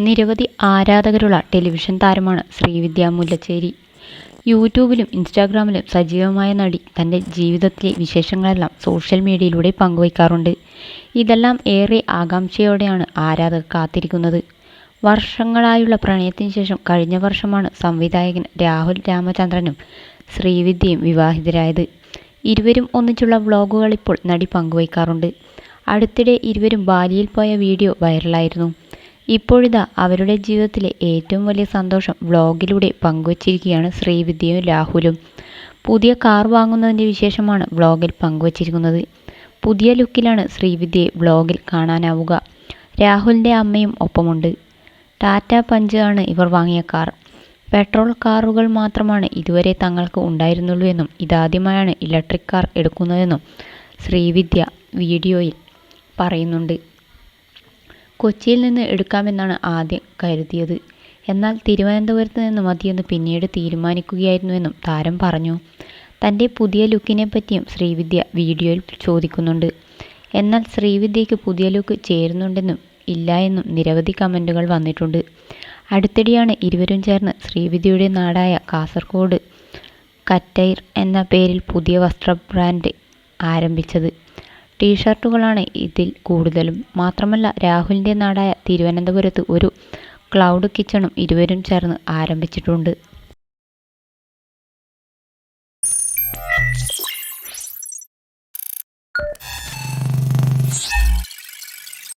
നിരവധി ആരാധകരുള്ള ടെലിവിഷൻ താരമാണ് ശ്രീവിദ്യ മുല്ലച്ചേരി. യൂട്യൂബിലും ഇൻസ്റ്റാഗ്രാമിലും സജീവമായ നടി തൻ്റെ ജീവിതത്തിലെ വിശേഷങ്ങളെല്ലാം സോഷ്യൽ മീഡിയയിലൂടെ പങ്കുവയ്ക്കാറുണ്ട്. ഇതെല്ലാം ഏറെ ആകാംക്ഷയോടെയാണ് ആരാധകർ കാത്തിരിക്കുന്നത്. വർഷങ്ങളായുള്ള പ്രണയത്തിന് ശേഷം കഴിഞ്ഞ വർഷമാണ് സംവിധായകൻ രാഹുൽ രാമചന്ദ്രനും ശ്രീവിദ്യയും വിവാഹിതരായത്. ഇരുവരും ഒന്നിച്ചുള്ള വ്ളോഗുകൾ ഇപ്പോൾ നടി പങ്കുവയ്ക്കാറുണ്ട്. അടുത്തിടെ ഇരുവരും ബാലിയിൽ പോയ വീഡിയോ വൈറലായിരുന്നു. ഇപ്പോഴിതാ അവരുടെ ജീവിതത്തിലെ ഏറ്റവും വലിയ സന്തോഷം വ്ളോഗിലൂടെ പങ്കുവച്ചിരിക്കുകയാണ് ശ്രീവിദ്യയും രാഹുലും. പുതിയ കാർ വാങ്ങുന്നതിൻ്റെ വിശേഷമാണ് വ്ളോഗിൽ പങ്കുവച്ചിരിക്കുന്നത്. പുതിയ ലുക്കിലാണ് ശ്രീവിദ്യയെ വ്ളോഗിൽ കാണാനാവുക. രാഹുലിൻ്റെ അമ്മയും ഒപ്പമുണ്ട്. ടാറ്റ പഞ്ച് ആണ് ഇവർ വാങ്ങിയ കാർ. പെട്രോൾ കാറുകൾ മാത്രമാണ് ഇതുവരെ തങ്ങൾക്ക് ഉണ്ടായിരുന്നുള്ളൂ എന്നും ഇതാദ്യമായാണ് ഇലക്ട്രിക് കാർ എടുക്കുന്നതെന്നും ശ്രീവിദ്യ വീഡിയോയിൽ പറയുന്നുണ്ട്. കൊച്ചിയിൽ നിന്ന് എടുക്കാമെന്നാണ് ആദ്യം കരുതിയത്. എന്നാൽ തിരുവനന്തപുരത്ത് നിന്ന് മതിയെന്ന് പിന്നീട് തീരുമാനിക്കുകയായിരുന്നുവെന്നും താരം പറഞ്ഞു. തൻ്റെ പുതിയ ലുക്കിനെ പറ്റിയും ശ്രീവിദ്യ വീഡിയോയിൽ ചോദിക്കുന്നുണ്ട്. എന്നാൽ ശ്രീവിദ്യയ്ക്ക് പുതിയ ലുക്ക് ചേരുന്നുണ്ടെന്നും ഇല്ല എന്നും നിരവധി കമൻറ്റുകൾ വന്നിട്ടുണ്ട്. അടുത്തിടെയാണ് ഇരുവരും ചേർന്ന് ശ്രീവിദ്യയുടെ നാടായ കാസർഗോഡ് കറ്റൈർ എന്ന പേരിൽ പുതിയ വസ്ത്ര ബ്രാൻഡ് ആരംഭിച്ചത്. ടീഷർട്ടുകളാണ് ഇതിൽ കൂടുതലും. മാത്രമല്ല രാഹുലിൻ്റെ നാടായ തിരുവനന്തപുരത്ത് ഒരു ക്ലൗഡ് കിച്ചണും ഇരുവരും ചേർന്ന് ആരംഭിച്ചിട്ടുണ്ട്.